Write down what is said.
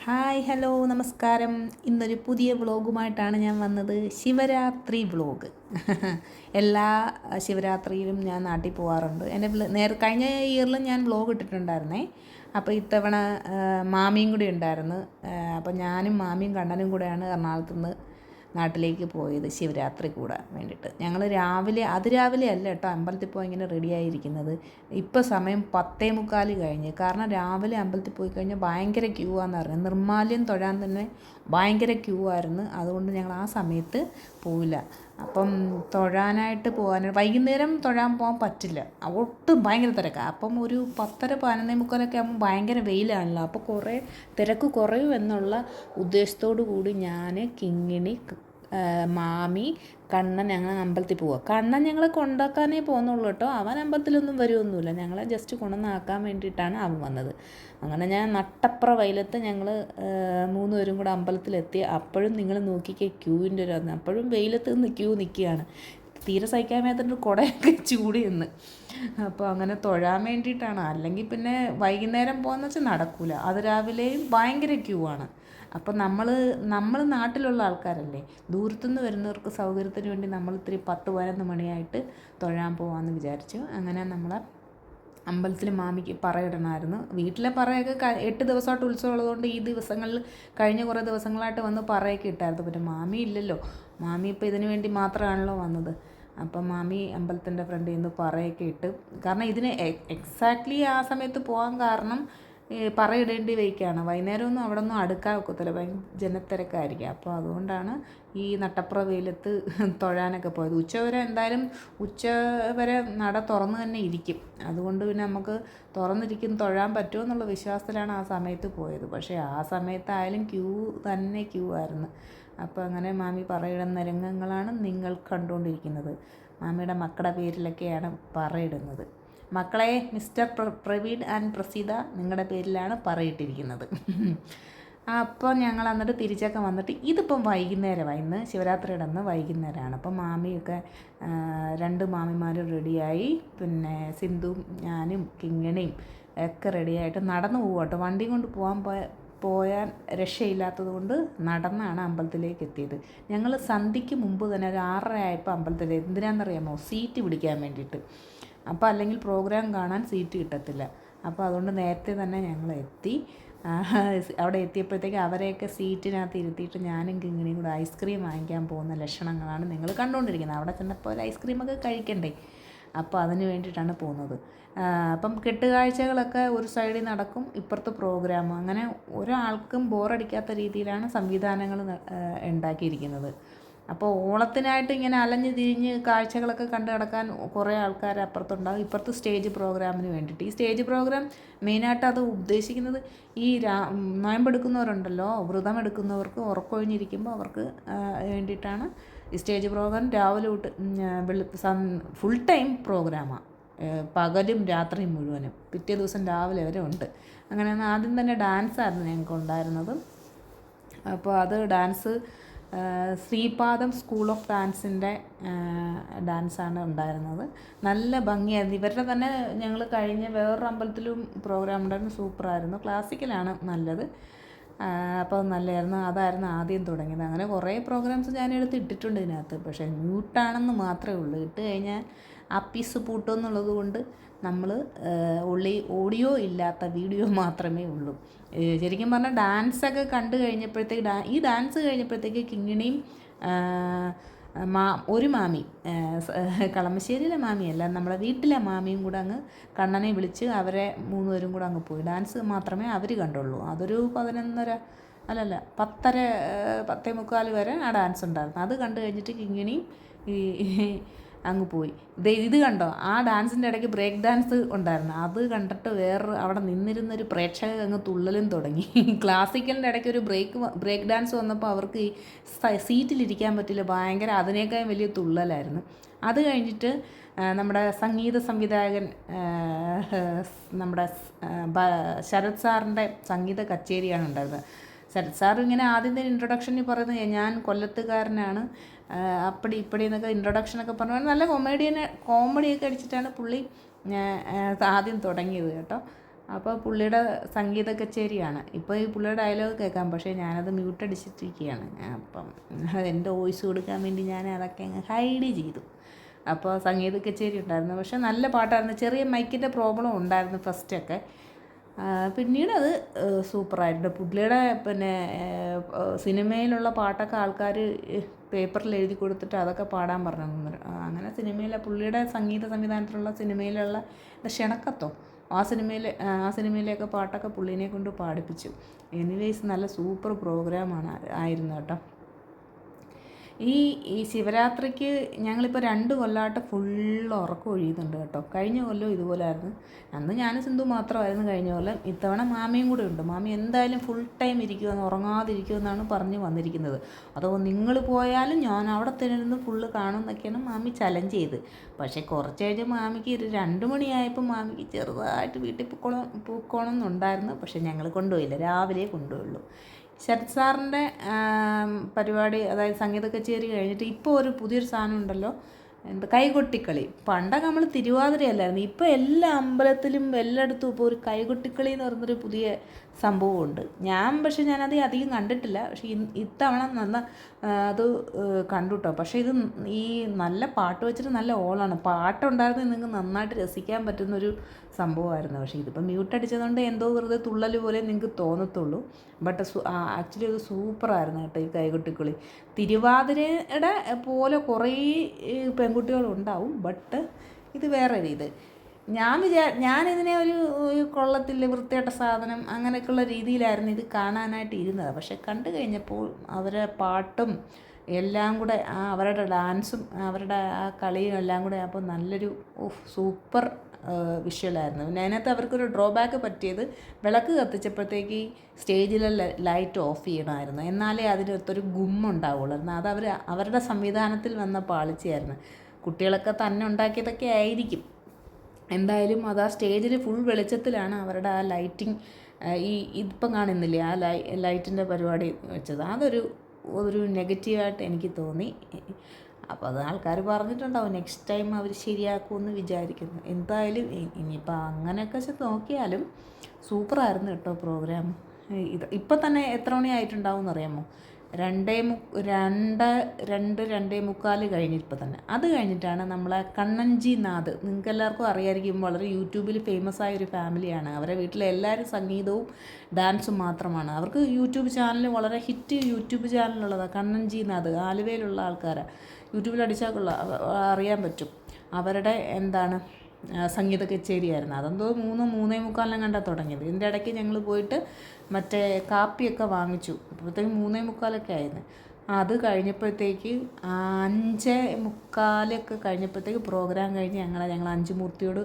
Hi hello നമസ്കാരം. ഇന്നൊരു പുതിയ വ്ളോഗുമായിട്ടാണ് ഞാൻ വന്നത്. ശിവരാത്രി വ്ളോഗ്. എല്ലാ ശിവരാത്രിയിലും ഞാൻ നാട്ടിൽ പോകാറുണ്ട്. കഴിഞ്ഞ ഇയറിലും ഞാൻ വ്ളോഗ് ഇട്ടിട്ടുണ്ടായിരുന്നേ. അപ്പോൾ ഇത്തവണ മാമിയും കൂടി ഉണ്ടായിരുന്നു. അപ്പോൾ ഞാനും മാമിയും കണ്ണനും കൂടെയാണ് എറണാകുളത്ത് നിന്ന് നാട്ടിലേക്ക് പോയത് ശിവരാത്രി കൂടാൻ വേണ്ടിയിട്ട്. ഞങ്ങൾ അതിരാവിലെ അല്ല കേട്ടോ അമ്പലത്തിൽ പോയി ഇങ്ങനെ റെഡിയായിരിക്കുന്നത്. ഇപ്പോൾ സമയം 10:45 കഴിഞ്ഞ്. കാരണം രാവിലെ അമ്പലത്തിൽ പോയി കഴിഞ്ഞാൽ ഭയങ്കര ക്യൂ ആണെന്ന് പറഞ്ഞു. നിർമ്മാല്യം തൊഴാൻ തന്നെ ഭയങ്കര ക്യൂ ആയിരുന്നു. അതുകൊണ്ട് ഞങ്ങൾ ആ സമയത്ത് പോയില്ല. അപ്പം തൊഴാനായിട്ട് വൈകുന്നേരം തൊഴാൻ പോകാൻ പറ്റില്ല, ഒട്ടും ഭയങ്കര തിരക്കാണ്. അപ്പം ഒരു 10:30 11:45 ആകുമ്പോൾ ഭയങ്കര വെയിലാണല്ലോ. അപ്പോൾ തിരക്ക് കുറയും എന്നുള്ള ഉദ്ദേശത്തോടു കൂടി ഞാൻ, കിങ്ങിണി, മാമി, കണ്ണൻ ഞങ്ങൾ അമ്പലത്തിൽ പോവുക. കണ്ണൻ ഞങ്ങളെ കൊണ്ടാക്കാനേ പോകുന്നുള്ളൂ കേട്ടോ. അവൻ അമ്പലത്തിലൊന്നും വരുമൊന്നുമില്ല. ഞങ്ങളെ ജസ്റ്റ് കൊണ്ടുവന്നാക്കാൻ വേണ്ടിയിട്ടാണ് അവൻ വന്നത്. അങ്ങനെ ഞാൻ നട്ടപ്ര വെയിലത്ത് ഞങ്ങൾ 3 പേരും കൂടെ അമ്പലത്തിലെത്തി. അപ്പോഴും നിങ്ങൾ നോക്കിക്കേ ക്യൂവിൻ്റെ ഒരു അപ്പോഴും വെയിലത്ത് നിന്ന് ക്യൂ നിൽക്കുകയാണ്. തീരെ സഹിക്കാൻ മേത്തിട്ട് കുടയൊക്കെ ചൂടി നിന്ന്. അപ്പോൾ അങ്ങനെ തൊഴാൻ വേണ്ടിയിട്ടാണ്. അല്ലെങ്കിൽ പിന്നെ വൈകുന്നേരം പോകുന്ന വെച്ചാൽ നടക്കില്ല. അത് രാവിലെയും ഭയങ്കര ക്യൂ ആണ്. അപ്പം നമ്മൾ നാട്ടിലുള്ള ആൾക്കാരല്ലേ, ദൂരത്തുനിന്ന് വരുന്നവർക്ക് സൗകര്യത്തിന് വേണ്ടി നമ്മൾ ഇത്തിരി 10-11 മണിയായിട്ട് തൊഴാൻ പോകാമെന്ന് വിചാരിച്ചു. അങ്ങനെ നമ്മളെ അമ്പലത്തിൽ മാമിക്ക് പറയിടണമായിരുന്നു. വീട്ടിലെ പറയൊക്കെ 8 ദിവസമായിട്ട് ഉത്സവം ഉള്ളതുകൊണ്ട് ഈ ദിവസങ്ങളിൽ കഴിഞ്ഞ കുറേ ദിവസങ്ങളായിട്ട് വന്ന് പറയൊക്കെ ഇട്ടായിരുന്നു. പിന്നെ മാമി ഇല്ലല്ലോ. മാമി ഇപ്പോൾ ഇതിനു വേണ്ടി മാത്രമാണല്ലോ വന്നത്. അപ്പം മാമി അമ്പലത്തിൻ്റെ ഫ്രണ്ടിൽ നിന്ന് പറയൊക്കെ ഇട്ട്. കാരണം ഇതിന് എക്സാക്ട്ലി ആ സമയത്ത് പോകാൻ കാരണം പറയിടേണ്ടി വയ്ക്കുകയാണ്. വൈകുന്നേരമൊന്നും അവിടെ ഒന്നും അടുക്കാൻ ഒക്കത്തില്ല, ഭയങ്കര ജനത്തിരക്കായിരിക്കും. അപ്പോൾ അതുകൊണ്ടാണ് ഈ നട്ടപ്ര വെയിലത്ത് തൊഴാനൊക്കെ പോയത്. ഉച്ചവരെ നട തുറന്ന് തന്നെ ഇരിക്കും. അതുകൊണ്ട് പിന്നെ നമുക്ക് തൊഴാൻ പറ്റുമോ എന്നുള്ള വിശ്വാസത്തിലാണ് ആ സമയത്ത് പോയത്. പക്ഷേ ആ സമയത്തായാലും ക്യൂ ആയിരുന്നു. അപ്പോൾ അങ്ങനെ മാമി പറയിടുന്ന രംഗങ്ങളാണ് നിങ്ങൾ കണ്ടുകൊണ്ടിരിക്കുന്നത്. മാമിയുടെ മക്കളുടെ പേരിലൊക്കെയാണ് പറയിടുന്നത്. മക്കളെ, മിസ്റ്റർ പ്രവീൺ ആൻഡ് പ്രസീത, നിങ്ങളുടെ പേരിലാണ് പറയിട്ടിരിക്കുന്നത്. അപ്പോൾ ഞങ്ങൾ എന്നിട്ട് തിരിച്ചൊക്കെ വന്നിട്ട് ഇതിപ്പം വൈകുന്നേരമായി. ഇന്ന് ശിവരാത്രിയുടെ അന്ന് വൈകുന്നേരമാണ്. അപ്പം മാമിയൊക്കെ 2 മാമിമാരും റെഡിയായി. പിന്നെ സിന്ധുവും ഞാനും കിങ്ങിണിയും ഒക്കെ റെഡിയായിട്ട് നടന്നു പോകും കേട്ടോ. വണ്ടി കൊണ്ട് പോയാൻ രക്ഷയില്ലാത്തത് കൊണ്ട് നടന്നാണ് അമ്പലത്തിലേക്ക് എത്തിയത്. ഞങ്ങൾ സന്ധ്യയ്ക്ക് മുമ്പ് തന്നെ ഒരു 6:30 ആയപ്പോൾ അമ്പലത്തിൽ. എന്തിനാണെന്നറിയാമോ? സീറ്റ് പിടിക്കാൻ വേണ്ടിയിട്ട്. അപ്പോൾ അല്ലെങ്കിൽ പ്രോഗ്രാം കാണാൻ സീറ്റ് കിട്ടത്തില്ല. അപ്പോൾ അതുകൊണ്ട് നേരത്തെ തന്നെ ഞങ്ങൾ എത്തി. അവിടെ എത്തിയപ്പോഴത്തേക്ക് അവരെയൊക്കെ സീറ്റിനകത്ത് ഇരുത്തിയിട്ട് ഞാനും കിങ്ങിണിയും കൂടെ ഐസ്ക്രീം വാങ്ങിക്കാൻ പോകുന്ന ലക്ഷണങ്ങളാണ് നിങ്ങൾ കണ്ടുകൊണ്ടിരിക്കുന്നത്. അവിടെ ചെന്നപ്പോൾ ഒരു ഐസ്ക്രീമൊക്കെ കഴിക്കണ്ടേ. അപ്പോൾ അതിന് വേണ്ടിയിട്ടാണ് പോകുന്നത്. അപ്പം കെട്ടുകാഴ്ചകളൊക്കെ ഒരു സൈഡിൽ നടക്കും, ഇപ്പുറത്ത് പ്രോഗ്രാം. അങ്ങനെ ഒരാൾക്കും ബോറടിക്കാത്ത രീതിയിലാണ് സംവിധാനങ്ങൾ ഉണ്ടാക്കിയിരിക്കുന്നത്. അപ്പോൾ ഓണത്തിനായിട്ട് ഇങ്ങനെ അലഞ്ഞ് തിരിഞ്ഞ് കാഴ്ചകളൊക്കെ കണ്ടു കിടക്കാൻ കുറേ ആൾക്കാർ അപ്പുറത്തുണ്ടാകും, ഇപ്പുറത്ത് സ്റ്റേജ് പ്രോഗ്രാമിന് വേണ്ടിയിട്ട്. ഈ സ്റ്റേജ് പ്രോഗ്രാം മെയിനായിട്ട് അത് ഉദ്ദേശിക്കുന്നത് ഈ നോയമ്പെടുക്കുന്നവരുണ്ടല്ലോ, വ്രതം എടുക്കുന്നവർക്ക് ഉറക്കമൊഴിഞ്ഞിരിക്കുമ്പോൾ അവർക്ക് വേണ്ടിയിട്ടാണ് ഈ സ്റ്റേജ് പ്രോഗ്രാം. രാവിലെ തൊട്ട് ഫുൾ ടൈം പ്രോഗ്രാമാണ്. പകലും രാത്രിയും മുഴുവനും, പിറ്റേ ദിവസം രാവിലെ വരെ ഉണ്ട്. അങ്ങനെ ആദ്യം തന്നെ ഡാൻസായിരുന്നു ഞങ്ങൾക്ക് ഉണ്ടായിരുന്നത്. അപ്പോൾ അത് ഡാൻസ് ശ്രീപാദം സ്കൂൾ ഓഫ് ഡാൻസിൻ്റെ ഡാൻസാണ് ഉണ്ടായിരുന്നത്. നല്ല ഭംഗിയായിരുന്നു. ഇവരുടെ തന്നെ ഞങ്ങൾ കഴിഞ്ഞ വേറൊരു അമ്പലത്തിലും പ്രോഗ്രാം ഉണ്ടായിരുന്നു, സൂപ്പറായിരുന്നു. ക്ലാസിക്കലാണ് നല്ലത്. അപ്പോൾ നല്ലതായിരുന്നു. അതായിരുന്നു ആദ്യം തുടങ്ങിയത്. അങ്ങനെ കുറേ പ്രോഗ്രാംസ് ഞാനെടുത്ത് ഇട്ടിട്ടുണ്ട് ഇതിനകത്ത്. പക്ഷേ മ്യൂട്ടാണെന്ന് മാത്രമേ ഉള്ളൂ. ഇട്ട് കഴിഞ്ഞാൽ അപ്പീസ് പൂട്ടുമെന്നുള്ളത് കൊണ്ട് നമ്മൾ ഓഡിയോ ഇല്ലാത്ത വീഡിയോ മാത്രമേ ഉള്ളൂ. ശരിക്കും പറഞ്ഞാൽ ഡാൻസൊക്കെ കണ്ടു കഴിഞ്ഞപ്പോഴത്തേക്ക് ഈ ഡാൻസ് കഴിഞ്ഞപ്പോഴത്തേക്ക് കിങ്ങിണിയും ഒരു മാമി, കളമശ്ശേരിയിലെ മാമിയല്ല, നമ്മുടെ വീട്ടിലെ മാമിയും കൂടെ അങ്ങ് കണ്ണനെ വിളിച്ച് അവരെ 3 പേരും കൂടെ അങ്ങ് പോയി. ഡാൻസ് മാത്രമേ അവർ കണ്ടുള്ളൂ. അതൊരു 11:30 അല്ലല്ല 10:30 10:45 വരെ ആ ഡാൻസ് ഉണ്ടായിരുന്നു. അത് കണ്ടു കഴിഞ്ഞിട്ട് കിങ്ങിണി അങ്ങ് പോയി. ഇത് കണ്ടോ, ആ ഡാൻസിൻ്റെ ഇടയ്ക്ക് ബ്രേക്ക് ഡാൻസ് ഉണ്ടായിരുന്നു. അത് കണ്ടിട്ട് അവിടെ നിന്നിരുന്നൊരു പ്രേക്ഷകർ അങ്ങ് തുള്ളലും തുടങ്ങി. ക്ലാസിക്കലിൻ്റെ ഇടയ്ക്ക് ഒരു ബ്രേക്ക് ഡാൻസ് വന്നപ്പോൾ അവർക്ക് ഈ സീറ്റിലിരിക്കാൻ പറ്റില്ല, ഭയങ്കര അതിനേക്കാൾ വലിയ തുള്ളലായിരുന്നു. അത് കഴിഞ്ഞിട്ട് നമ്മുടെ സംഗീത സംവിധായകൻ നമ്മുടെ ശരത് സാറിൻ്റെ സംഗീത കച്ചേരിയാണ് ഉണ്ടായിരുന്നത്. ശരത് സാർ ഇങ്ങനെ ആദ്യം തന്നെ ഇൻട്രൊഡക്ഷനിൽ പറയുന്നത് ഞാൻ കൊല്ലത്തുകാരനാണ്, അപ്പടി ഇപ്പടി എന്നൊക്കെ ഇൻട്രൊഡക്ഷനൊക്കെ പറഞ്ഞു. നല്ല കോമഡിയൊക്കെ അടിച്ചിട്ടാണ് പുള്ളി ആദ്യം തുടങ്ങിയത് കേട്ടോ. അപ്പോൾ പുള്ളിയുടെ സംഗീത കച്ചേരിയാണ്. ഇപ്പോൾ ഈ പുള്ളിയുടെ ഡയലോഗ് കേൾക്കാം, പക്ഷേ ഞാനത് മ്യൂട്ടടിച്ചിട്ടിരിക്കുകയാണ്. അപ്പം എൻ്റെ വോയിസ് കൊടുക്കാൻ വേണ്ടി ഞാൻ അതൊക്കെ അങ്ങ് ഹൈഡ് ചെയ്തു. അപ്പോൾ സംഗീത കച്ചേരി ഉണ്ടായിരുന്നു, പക്ഷേ നല്ല പാട്ടായിരുന്നു. ചെറിയ മൈക്കിൻ്റെ പ്രോബ്ലം ഉണ്ടായിരുന്നു ഫസ്റ്റൊക്കെ. പിന്നീട് അത് സൂപ്പറായിട്ടുണ്ട്. പുള്ളിയുടെ പിന്നെ സിനിമയിലുള്ള പാട്ടൊക്കെ ആൾക്കാർ പേപ്പറിൽ എഴുതി കൊടുത്തിട്ട് അതൊക്കെ പാടാൻ പറഞ്ഞു. അങ്ങനെ പുള്ളിയുടെ സംഗീത സംവിധാനത്തിലുള്ള സിനിമയിലുള്ള ക്ഷണക്കത്തോ ആ സിനിമയിലെയൊക്കെ പാട്ടൊക്കെ പുള്ളീനെ കൊണ്ട് പാടിപ്പിച്ചു. എനിവേയ്സ് നല്ല സൂപ്പർ പ്രോഗ്രാമാണ് ആയിരുന്നു കേട്ടോ. ഈ ശിവരാത്രിക്ക് ഞങ്ങളിപ്പോൾ 2 കൊല്ലമായിട്ട് ഫുള്ള് ഉറക്കം ഒഴിയുന്നുണ്ട് കേട്ടോ. കഴിഞ്ഞ കൊല്ലം ഇതുപോലായിരുന്നു. അന്ന് ഞാനും സിന്ധു മാത്രമായിരുന്നു കഴിഞ്ഞ കൊല്ലം. ഇത്തവണ മാമിയും കൂടെ ഉണ്ട്. മാമി എന്തായാലും ഫുൾ ടൈം ഇരിക്കുമെന്ന്, ഉറങ്ങാതിരിക്കുമെന്നാണ് പറഞ്ഞ് വന്നിരിക്കുന്നത്. അതോ നിങ്ങൾ പോയാലും ഞാൻ അവിടെ തന്നെ ഇരുന്ന് ഫുള്ള് കാണുമെന്നൊക്കെയാണ് മാമി ചലഞ്ച് ചെയ്ത്. പക്ഷേ കുറച്ച് കഴിഞ്ഞ് മാമിക്ക് 2 മണിയായപ്പോൾ മാമിക്ക് ചെറുതായിട്ട് വീട്ടിൽ പോയിക്കോണമെന്നുണ്ടായിരുന്നു. പക്ഷേ ഞങ്ങൾ കൊണ്ടുപോയില്ല, രാവിലെ കൊണ്ടുപോയുള്ളൂ. ശരത് സാറിൻ്റെ പരിപാടി, അതായത് സംഗീത കച്ചേരി കഴിഞ്ഞിട്ട് ഇപ്പോൾ ഒരു പുതിയൊരു സാധനം ഉണ്ടല്ലോ, കൈകൊട്ടിക്കളി. പണ്ടൊക്കെ നമ്മൾ തിരുവാതിരയല്ലായിരുന്നു, ഇപ്പോൾ എല്ലാ അമ്പലത്തിലും എല്ലായിടത്തും ഇപ്പോൾ ഒരു കൈകൊട്ടിക്കളി എന്ന് പറയുന്നൊരു പുതിയ സംഭവമുണ്ട്. ഞാനത് അധികം കണ്ടിട്ടില്ല, പക്ഷേ ഇത്തവണ അത് കണ്ടു കേട്ടോ. പക്ഷേ ഇത് ഈ നല്ല പാട്ട് വെച്ചിട്ട് നല്ല ഓളാണ്. പാട്ടുണ്ടായിരുന്നു നിങ്ങൾക്ക് നന്നായിട്ട് രസിക്കാൻ പറ്റുന്നൊരു സംഭവമായിരുന്നു. പക്ഷേ ഇതിപ്പോൾ മ്യൂട്ടടിച്ചതുകൊണ്ട് എന്തോ വെറുതെ തുള്ളൽ പോലെ നിങ്ങൾക്ക് തോന്നത്തുള്ളൂ. ബട്ട് ആക്ച്വലി അത് സൂപ്പറായിരുന്നു കേട്ടോ ഈ കൈകൊട്ടിക്കളി. തിരുവാതിരയുടെ പോലെ കുറേ പെൺകുട്ടികളുണ്ടാവും, ബട്ട് ഇത് വേറെ രീതി. ഞാനിതിനെ ഒരു കൊള്ളത്തില്ല, വൃത്തികെട്ട സാധനം അങ്ങനെയൊക്കെയുള്ള രീതിയിലായിരുന്നു ഇത് കാണാനായിട്ട് ഇരുന്നത്. പക്ഷെ കണ്ടു കഴിഞ്ഞപ്പോൾ അവരെ പാട്ടും എല്ലാം കൂടെ, അവരുടെ ഡാൻസും അവരുടെ ആ കളിയും എല്ലാം കൂടെ അപ്പോൾ നല്ലൊരു സൂപ്പർ വിഷ്വലായിരുന്നു. പിന്നെ അതിനകത്ത് അവർക്കൊരു ഡ്രോബാക്ക് പറ്റിയത്, വിളക്ക് കത്തിച്ചപ്പോഴത്തേക്ക് സ്റ്റേജിലെ ലൈറ്റ് ഓഫ് ചെയ്യണമായിരുന്നു, എന്നാലേ അതിനകത്തൊരു ഗുമ്മുണ്ടാവുള്ളൂ. എന്നാൽ അത് അവരുടെ സംവിധാനത്തിൽ വന്ന പാളിച്ചയായിരുന്നു. കുട്ടികളൊക്കെ തന്നെ ഉണ്ടാക്കിയതൊക്കെ ആയിരിക്കും. എന്തായാലും അത് ആ സ്റ്റേജിൽ ഫുൾ വെളിച്ചത്തിലാണ് അവരുടെ ആ ലൈറ്റിങ്, ഇപ്പം കാണുന്നില്ലേ ആ ലൈറ്റിൻ്റെ പരിപാടി വെച്ചത്. അതൊരു നെഗറ്റീവായിട്ട് എനിക്ക് തോന്നി. അപ്പോൾ അത് ആൾക്കാർ പറഞ്ഞിട്ടുണ്ടാവും നെക്സ്റ്റ് ടൈം അവർ ശരിയാക്കുമെന്ന് വിചാരിക്കുന്നു. എന്തായാലും ഇനിയിപ്പോൾ അങ്ങനെയൊക്കെ നോക്കിയാലും സൂപ്പറായിരുന്നു കേട്ടോ പ്രോഗ്രാം. ഇപ്പം തന്നെ എത്ര മണിയായിട്ടുണ്ടാവും എന്നറിയാമോ? 2:45 കഴിഞ്ഞിപ്പോൾ തന്നെ. അത് കഴിഞ്ഞിട്ടാണ് നമ്മളെ കണ്ണൻജി നാഥ്, നിങ്ങൾക്ക് എല്ലാവർക്കും അറിയാമായിരിക്കും, വളരെ യൂട്യൂബിൽ ഫേമസ് ആയ ഒരു ഫാമിലിയാണ്. അവരുടെ വീട്ടിലെ എല്ലാവരും സംഗീതവും ഡാൻസും മാത്രമാണ്. അവർക്ക് യൂട്യൂബ് ചാനൽ, വളരെ ഹിറ്റ് യൂട്യൂബ് ചാനലുള്ളതാണ്. കണ്ണൻജി നാഥ് ആലുവയിലുള്ള ആൾക്കാരാണ്. യൂട്യൂബിൽ അടിച്ചാൽ അറിയാൻ പറ്റും. അവരുടെ സംഗീത കച്ചേരിയായിരുന്നു. അതെന്തോ 3:45 കണ്ടാണ് തുടങ്ങിയത്. ഇതിൻ്റെ ഇടയ്ക്ക് ഞങ്ങൾ പോയിട്ട് മറ്റേ കാപ്പിയൊക്കെ വാങ്ങിച്ചു. അപ്പോഴത്തേക്ക് 3:45 ആയിരുന്നു. അത് കഴിഞ്ഞപ്പോഴത്തേക്ക് 5:45 കഴിഞ്ഞപ്പോഴത്തേക്ക് പ്രോഗ്രാം കഴിഞ്ഞ് ഞങ്ങൾ 5 മൂർത്തിയോട്